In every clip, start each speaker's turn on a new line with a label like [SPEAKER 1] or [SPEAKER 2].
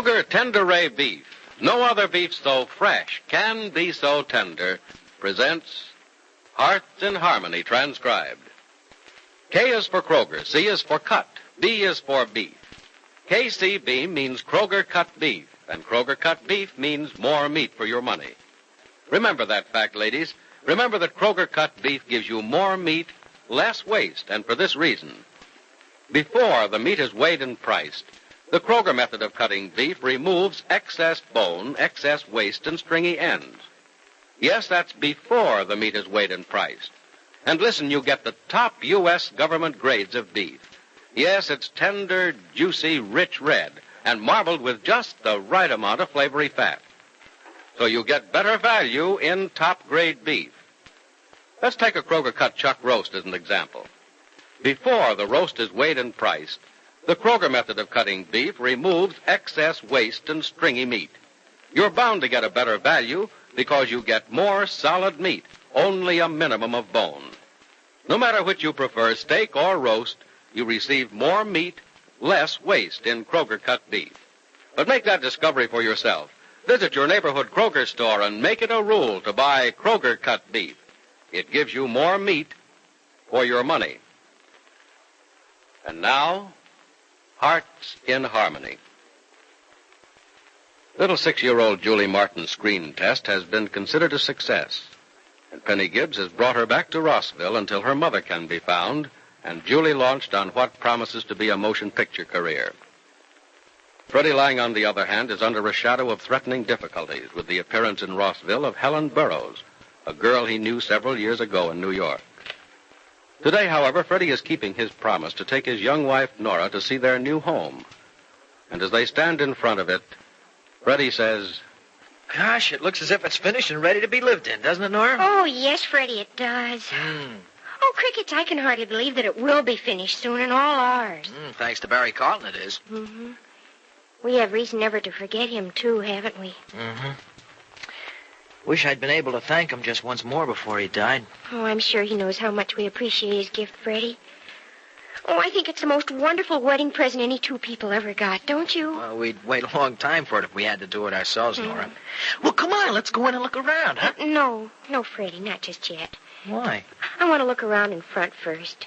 [SPEAKER 1] Kroger Tenderay Beef, no other beef so fresh can be so tender, presents Hearts in Harmony transcribed. K is for Kroger, C is for cut, B is for beef. KCB means Kroger cut beef, and Kroger cut beef means more meat for your money. Remember that fact, ladies. Remember that Kroger cut beef gives you more meat, less waste, and for this reason. Before the meat is weighed and priced, the Kroger method of cutting beef removes excess bone, excess waste, and stringy ends. Yes, that's before the meat is weighed and priced. And listen, you get the top U.S. government grades of beef. Yes, it's tender, juicy, rich red, and marbled with just the right amount of flavory fat. So you get better value in top-grade beef. Let's take a Kroger cut chuck roast as an example. Before the roast is weighed and priced, the Kroger method of cutting beef removes excess waste and stringy meat. You're bound to get a better value because you get more solid meat, only a minimum of bone. No matter which you prefer, steak or roast, you receive more meat, less waste in Kroger cut beef. But make that discovery for yourself. Visit your neighborhood Kroger store and make it a rule to buy Kroger cut beef. It gives you more meat for your money. And now, Hearts in Harmony. Little 6-year-old Julie Martin's screen test has been considered a success. And Penny Gibbs has brought her back to Rossville until her mother can be found, and Julie launched on what promises to be a motion picture career. Freddie Lang, on the other hand, is under a shadow of threatening difficulties with the appearance in Rossville of Helen Burroughs, a girl he knew several years ago in New York. Today, however, Freddie is keeping his promise to take his young wife, Nora, to see their new home. And as they stand in front of it, Freddie says,
[SPEAKER 2] Gosh, it looks as if it's finished and ready to be lived in, doesn't it, Nora?
[SPEAKER 3] Oh, yes, Freddie, it does. Oh, Crickets, I can hardly believe that it will be finished soon and all ours.
[SPEAKER 2] Thanks to Barry Carlton, it is.
[SPEAKER 3] Mm-hmm. We have reason never to forget him, too, haven't we?
[SPEAKER 2] Mm-hmm. Wish I'd been able to thank him just once more before he died.
[SPEAKER 3] Oh, I'm sure he knows how much we appreciate his gift, Freddie. Oh, I think it's the most wonderful wedding present any two people ever got, don't you?
[SPEAKER 2] Well, we'd wait a long time for it if we had to do it ourselves, Nora. Well, come on, let's go in and look around, huh?
[SPEAKER 3] No, Freddie, not just yet.
[SPEAKER 2] Why?
[SPEAKER 3] I want to look around in front first.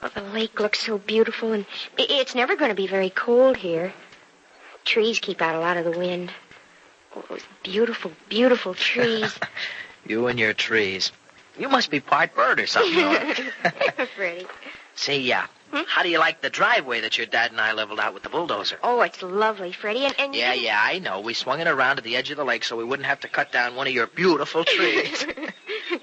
[SPEAKER 3] Oh, the lake looks so beautiful, and it's never going to be very cold here. Trees keep out a lot of the wind. Oh, those beautiful, beautiful trees.
[SPEAKER 2] You and your trees. You must be part bird or something, Nora.
[SPEAKER 3] Freddie.
[SPEAKER 2] Say, how do you like the driveway that your dad and I leveled out with the bulldozer?
[SPEAKER 3] Oh, it's lovely, Freddie, and
[SPEAKER 2] Yeah, I know. We swung it around to the edge of the lake so we wouldn't have to cut down one of your beautiful trees.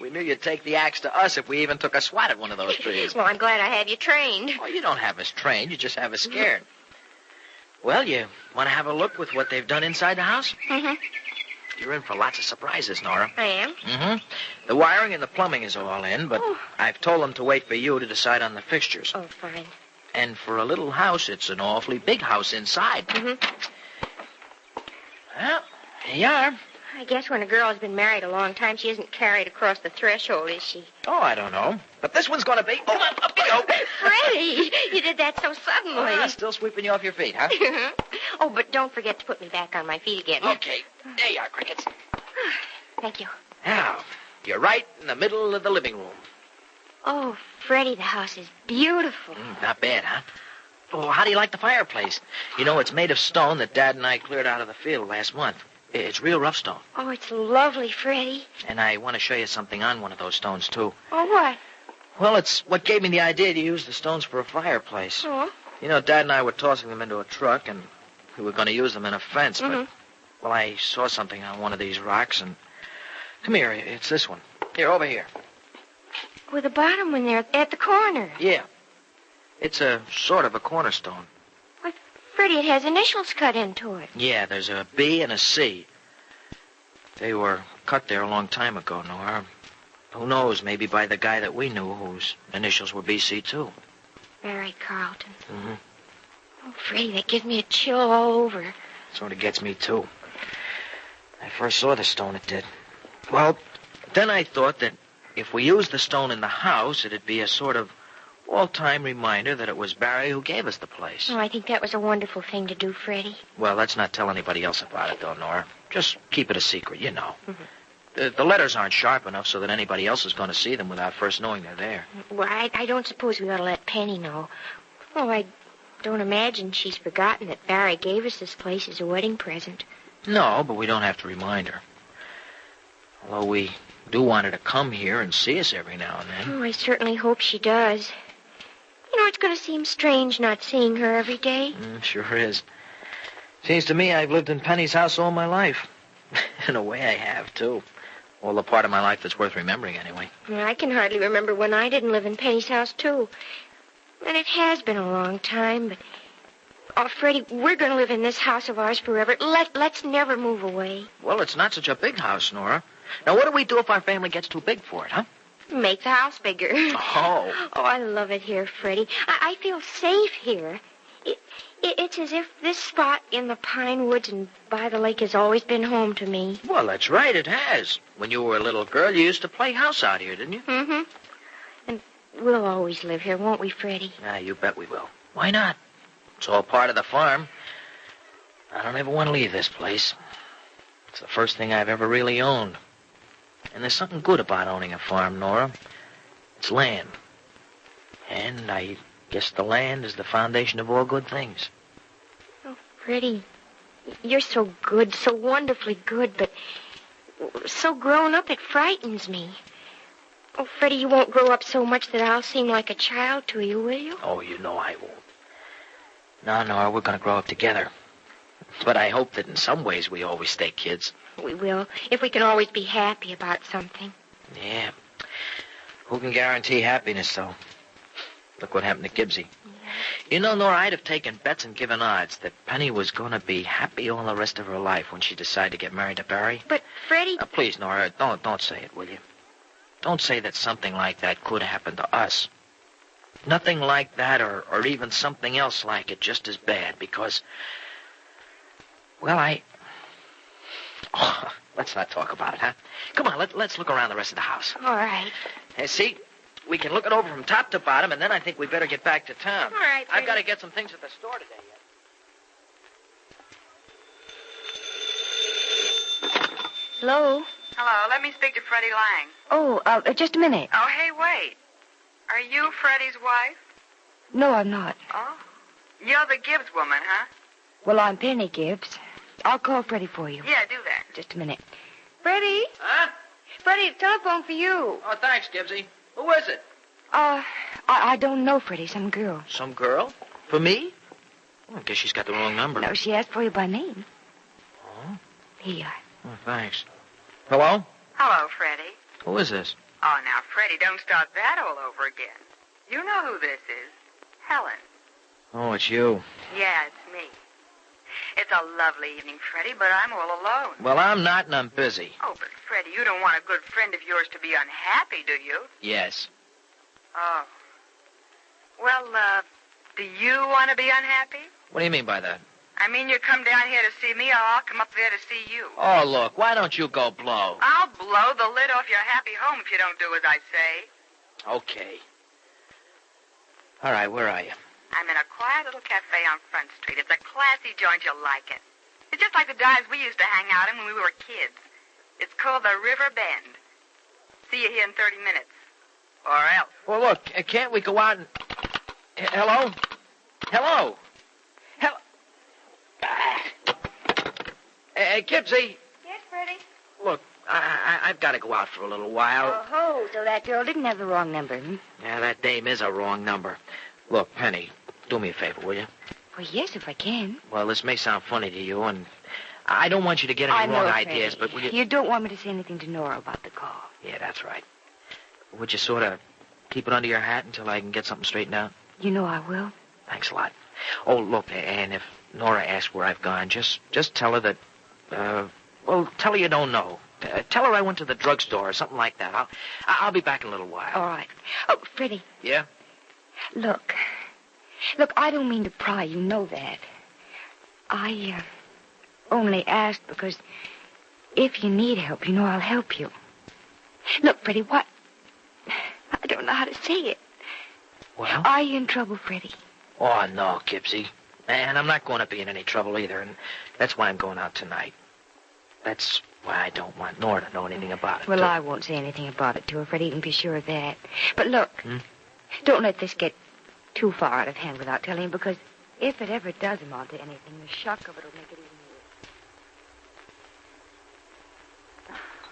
[SPEAKER 2] We knew you'd take the axe to us if we even took a swat at one of those trees.
[SPEAKER 3] Well, I'm glad I have you trained.
[SPEAKER 2] Oh, you don't have us trained. You just have us scared. Well, you want to have a look with what they've done inside the house?
[SPEAKER 3] Mm-hmm.
[SPEAKER 2] You're in for lots of surprises, Nora.
[SPEAKER 3] I am?
[SPEAKER 2] Mm-hmm. The wiring and the plumbing is all in, but I've told them to wait for you to decide on the fixtures.
[SPEAKER 3] Oh, fine.
[SPEAKER 2] And for a little house, it's an awfully big house inside.
[SPEAKER 3] Mm-hmm.
[SPEAKER 2] Well, here you are.
[SPEAKER 3] I guess when a girl has been married a long time, she isn't carried across the threshold, is she?
[SPEAKER 2] Oh, I don't know. But this one's going to be... Oh, up you go.
[SPEAKER 3] Freddie, you did that so suddenly.
[SPEAKER 2] Still sweeping you off your feet, huh?
[SPEAKER 3] Oh, but don't forget to put me back on my feet again.
[SPEAKER 2] Okay. There you are, Crickets.
[SPEAKER 3] Thank you.
[SPEAKER 2] Now, you're right in the middle of the living room.
[SPEAKER 3] Oh, Freddie, the house is beautiful.
[SPEAKER 2] Not bad, huh? Oh, how do you like the fireplace? You know, it's made of stone that Dad and I cleared out of the field last month. It's real rough stone.
[SPEAKER 3] Oh, it's lovely, Freddie.
[SPEAKER 2] And I want to show you something on one of those stones, too.
[SPEAKER 3] Oh, what?
[SPEAKER 2] Well, it's what gave me the idea to use the stones for a fireplace.
[SPEAKER 3] Oh?
[SPEAKER 2] You know, Dad and I were tossing them into a truck, and we were going to use them in a fence, but... Well, I saw something on one of these rocks, and... Come here, it's this one. Here, over here.
[SPEAKER 3] With the bottom one there at the corner.
[SPEAKER 2] Yeah. It's a sort of a cornerstone.
[SPEAKER 3] Why, Freddie, it has initials cut into it.
[SPEAKER 2] Yeah, there's a B and a C. They were cut there a long time ago, Nora. Who knows, maybe by the guy that we knew whose initials were BC, too.
[SPEAKER 3] Barry Carlton.
[SPEAKER 2] Mm-hmm.
[SPEAKER 3] Oh, Freddie, that gives me a chill all over.
[SPEAKER 2] Sort of gets me, too. I first saw the stone, it did. Well, then I thought that if we used the stone in the house, it'd be a sort of all-time reminder that it was Barry who gave us the place.
[SPEAKER 3] Oh, I think that was a wonderful thing to do, Freddie.
[SPEAKER 2] Well, let's not tell anybody else about it, though, Nora. Just keep it a secret, you know. The letters aren't sharp enough so that anybody else is going to see them without first knowing they're there.
[SPEAKER 3] Well, I don't suppose we ought to let Penny know. Oh, I don't imagine she's forgotten that Barry gave us this place as a wedding present.
[SPEAKER 2] No, but we don't have to remind her. Although we do want her to come here and see us every now and then.
[SPEAKER 3] Oh, I certainly hope she does. You know, it's going to seem strange not seeing her every day.
[SPEAKER 2] Sure is. Seems to me I've lived in Penny's house all my life. In a way I have, too. Well, the part of my life that's worth remembering, anyway.
[SPEAKER 3] Yeah, I can hardly remember when I didn't live in Penny's house, too. And it has been a long time, but... Oh, Freddie, we're going to live in this house of ours forever. Let's never move away.
[SPEAKER 2] Well, it's not such a big house, Nora. Now, what do we do if our family gets too big for it, huh?
[SPEAKER 3] Make the house bigger.
[SPEAKER 2] Oh.
[SPEAKER 3] Oh, I love it here, Freddie. I feel safe here. It's as if this spot in the pine woods and by the lake has always been home to me.
[SPEAKER 2] Well, that's right, it has. When you were a little girl, you used to play house out here, didn't you?
[SPEAKER 3] Mm-hmm. And we'll always live here, won't we, Freddie?
[SPEAKER 2] Ah, you bet we will. Why not? It's all part of the farm. I don't ever want to leave this place. It's the first thing I've ever really owned. And there's something good about owning a farm, Nora. It's land. And I guess the land is the foundation of all good things.
[SPEAKER 3] Oh, Freddie, you're so good, so wonderfully good, but so grown up it frightens me. Oh, Freddie, you won't grow up so much that I'll seem like a child to you, will you?
[SPEAKER 2] Oh, you know I won't. No, Nora, we're going to grow up together. But I hope that in some ways we always stay kids.
[SPEAKER 3] We will, if we can always be happy about something.
[SPEAKER 2] Yeah. Who can guarantee happiness, though? Look what happened to Gibbsy. Yeah. You know, Nora, I'd have taken bets and given odds that Penny was going to be happy all the rest of her life when she decided to get married to Barry.
[SPEAKER 3] But, Freddie...
[SPEAKER 2] Please, Nora, don't say it, will you? Don't say that something like that could happen to us. Nothing like that or even something else like it just as bad because... Well, Oh, let's not talk about it, huh? Come on, let's look around the rest of the house.
[SPEAKER 3] All right.
[SPEAKER 2] Hey, see? We can look it over from top to bottom, and then I think we better get back to town.
[SPEAKER 3] All right,
[SPEAKER 2] I've got to get some things at the store today yet.
[SPEAKER 3] Hello?
[SPEAKER 4] Hello, let me speak to Freddie Lang.
[SPEAKER 3] Oh, just a minute.
[SPEAKER 4] Oh, hey, wait. Are you Freddie's wife?
[SPEAKER 3] No, I'm not.
[SPEAKER 4] Oh? You're the Gibbs woman, huh?
[SPEAKER 3] Well, I'm Penny Gibbs. I'll call Freddie for you.
[SPEAKER 4] Yeah, do that.
[SPEAKER 3] Just a minute. Freddie?
[SPEAKER 2] Huh?
[SPEAKER 3] Freddie, telephone for you.
[SPEAKER 2] Oh, thanks, Gibbsy. Who is it?
[SPEAKER 3] I don't know, Freddie. Some girl.
[SPEAKER 2] Some girl? For me? Oh, I guess she's got the wrong number.
[SPEAKER 3] No, she asked for you by name.
[SPEAKER 2] Oh?
[SPEAKER 3] Here you are.
[SPEAKER 2] Oh, thanks. Hello?
[SPEAKER 4] Hello, Freddie.
[SPEAKER 2] Who is this?
[SPEAKER 4] Oh, now, Freddie, don't start that all over again. You know who this is. Helen.
[SPEAKER 2] Oh, it's you.
[SPEAKER 4] Yeah, it's me. It's a lovely evening, Freddie, but I'm all alone.
[SPEAKER 2] Well, I'm not, and I'm busy.
[SPEAKER 4] Oh, but, Freddie, you don't want a good friend of yours to be unhappy, do you?
[SPEAKER 2] Yes.
[SPEAKER 4] Oh. Well, do you want to be unhappy?
[SPEAKER 2] What do you mean by that?
[SPEAKER 4] I mean, you come down here to see me, or I'll come up there to see you.
[SPEAKER 2] Oh, look, why don't you go blow?
[SPEAKER 4] I'll blow the lid off your happy home if you don't do as I say.
[SPEAKER 2] Okay. All right, where are you?
[SPEAKER 4] I'm in a quiet little cafe on Front Street. It's a classy joint. You'll like it. It's just like the dives we used to hang out in when we were kids. It's called the River Bend. See you here in 30 minutes. Or else.
[SPEAKER 2] Well, look, can't we go out and... Hello? Hello? Hey, Gibbsy.
[SPEAKER 3] Yes, Freddie?
[SPEAKER 2] Look, I've got to go out for a little while.
[SPEAKER 3] Oh, so that girl didn't have the wrong number, hmm?
[SPEAKER 2] Yeah, that dame is a wrong number. Look, Penny, do me a favor, will you?
[SPEAKER 3] Well, yes, if I can.
[SPEAKER 2] Well, this may sound funny to you, and I don't want you to get any wrong ideas, but will you...
[SPEAKER 3] You don't want me to say anything to Nora about the call.
[SPEAKER 2] Yeah, that's right. Would you sort of keep it under your hat until I can get something straightened out?
[SPEAKER 3] You know I will.
[SPEAKER 2] Thanks a lot. Oh, look, and if Nora asks where I've gone, just tell her that, tell her you don't know. Tell her I went to the drugstore or something like that. I'll be back in a little while.
[SPEAKER 3] All right. Oh, Freddie.
[SPEAKER 2] Yeah?
[SPEAKER 3] Look, I don't mean to pry. You know that. I only asked because if you need help, you know I'll help you. Look, Freddie, what... I don't know how to say it.
[SPEAKER 2] Well?
[SPEAKER 3] Are you in trouble, Freddie?
[SPEAKER 2] Oh, no, Gibbsy. And I'm not going to be in any trouble either, and that's why I'm going out tonight. That's why I don't want Nora to know anything about it.
[SPEAKER 3] Well, I won't say anything about it to her, Freddie. You can be sure of that. But look, don't let this get too far out of hand without telling him, because if it ever does amount to anything, the shock of it will make it even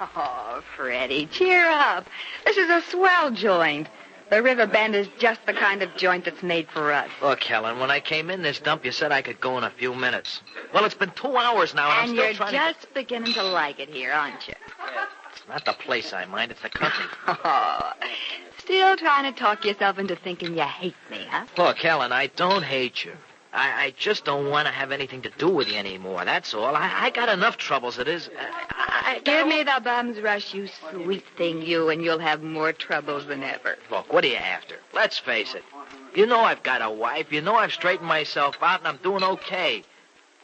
[SPEAKER 3] worse. Oh, Freddie, cheer up. This is a swell joint. The River Bend is just the kind of joint that's made for us.
[SPEAKER 2] Look, Helen, when I came in this dump, you said I could go in a few minutes. Well, it's been 2 hours now, and I'm still trying
[SPEAKER 3] you're just beginning to like it here, aren't you?
[SPEAKER 2] It's not the place I mind, it's the country.
[SPEAKER 3] Oh, still trying to talk yourself into thinking you hate me, huh?
[SPEAKER 2] Look, Helen, I don't hate you. I just don't want to have anything to do with you anymore, that's all. I got enough troubles as it is.
[SPEAKER 3] Give me the bum's rush, you sweet thing, you, and you'll have more troubles than ever.
[SPEAKER 2] Look, what are you after? Let's face it. You know I've got a wife. You know I've straightened myself out, and I'm doing okay.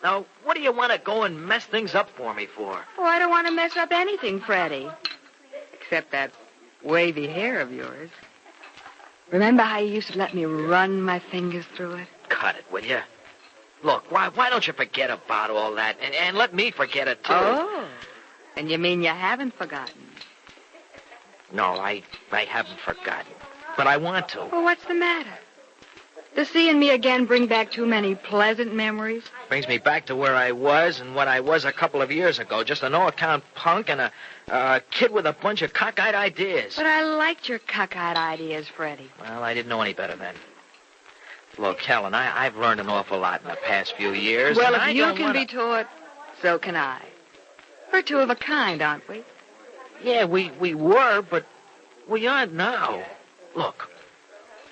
[SPEAKER 2] Now, what do you want to go and mess things up for me for?
[SPEAKER 3] Oh, I don't want to mess up anything, Freddie. Except that wavy hair of yours. Remember how you used to let me run my fingers through it?
[SPEAKER 2] Cut it, will you? Look, why don't you forget about all that and let me forget it, too?
[SPEAKER 3] Oh, and you mean you haven't forgotten?
[SPEAKER 2] No, I haven't forgotten. But I want to.
[SPEAKER 3] Well, what's the matter? Does seeing me again bring back too many pleasant memories?
[SPEAKER 2] Brings me back to where I was and what I was a couple of years ago. Just a no-account punk and a kid with a bunch of cockeyed ideas.
[SPEAKER 3] But I liked your cockeyed ideas, Freddie.
[SPEAKER 2] Well, I didn't know any better then. Look, Helen, I've learned an awful lot in the past few years.
[SPEAKER 3] Well, if you can be taught, so can I. We're two of a kind, aren't we?
[SPEAKER 2] Yeah, we were, but we aren't now. Look,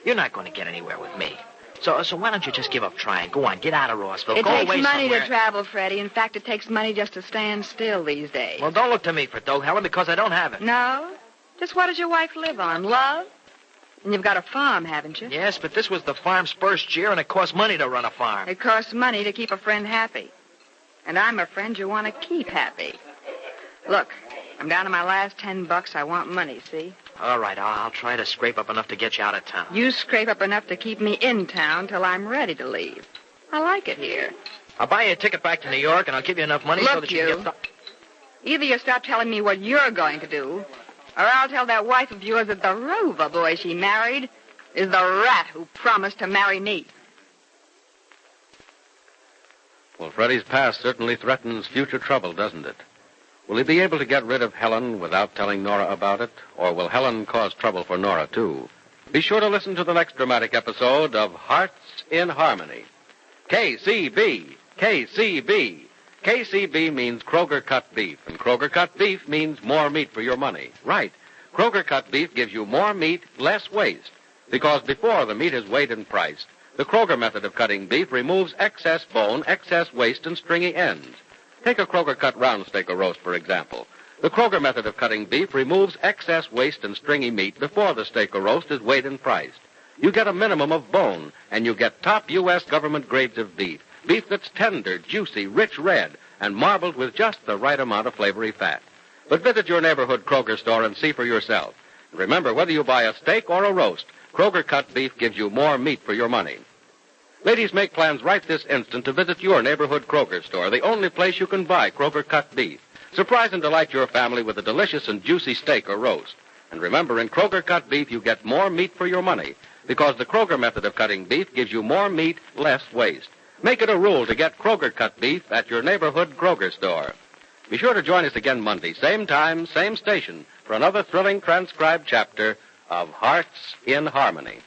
[SPEAKER 2] you're not going to get anywhere with me. So why don't you just give up trying? Go on, get out of Rossville.
[SPEAKER 3] It
[SPEAKER 2] Go
[SPEAKER 3] takes
[SPEAKER 2] away
[SPEAKER 3] money
[SPEAKER 2] somewhere.
[SPEAKER 3] to travel, Freddie. In fact, it takes money just to stand still these days.
[SPEAKER 2] Well, don't look to me for dough, Helen, because I don't have it.
[SPEAKER 3] No? Just what does your wife live on? Love? And you've got a farm, haven't you?
[SPEAKER 2] Yes, but this was the farm's first year, and it cost money to run a farm.
[SPEAKER 3] It costs money to keep a friend happy. And I'm a friend you want to keep happy. Look, I'm down to my last $10. I want money, see?
[SPEAKER 2] All right, I'll try to scrape up enough to get you out of town.
[SPEAKER 3] You scrape up enough to keep me in town till I'm ready to leave. I like it here.
[SPEAKER 2] I'll buy you a ticket back to New York, and I'll give you enough money so that you can get...
[SPEAKER 3] Either you stop telling me what you're going to do, or I'll tell that wife of yours that the Rover boy she married is the rat who promised to marry me.
[SPEAKER 1] Well, Freddie's past certainly threatens future trouble, doesn't it? Will he be able to get rid of Helen without telling Nora about it? Or will Helen cause trouble for Nora, too? Be sure to listen to the next dramatic episode of Hearts in Harmony. KCB. KCB. KCB means Kroger cut beef, and Kroger cut beef means more meat for your money. Right. Kroger cut beef gives you more meat, less waste. Because before the meat is weighed and priced, the Kroger method of cutting beef removes excess bone, excess waste, and stringy ends. Take a Kroger cut round steak or roast, for example. The Kroger method of cutting beef removes excess waste and stringy meat before the steak or roast is weighed and priced. You get a minimum of bone, and you get top U.S. government grades of beef. Beef that's tender, juicy, rich red, and marbled with just the right amount of flavory fat. But visit your neighborhood Kroger store and see for yourself. Remember, whether you buy a steak or a roast, Kroger cut beef gives you more meat for your money. Ladies, make plans right this instant to visit your neighborhood Kroger store, the only place you can buy Kroger cut beef. Surprise and delight your family with a delicious and juicy steak or roast. And remember, in Kroger cut beef, you get more meat for your money, because the Kroger method of cutting beef gives you more meat, less waste. Make it a rule to get Kroger cut beef at your neighborhood Kroger store. Be sure to join us again Monday, same time, same station, for another thrilling transcribed chapter of Hearts in Harmony.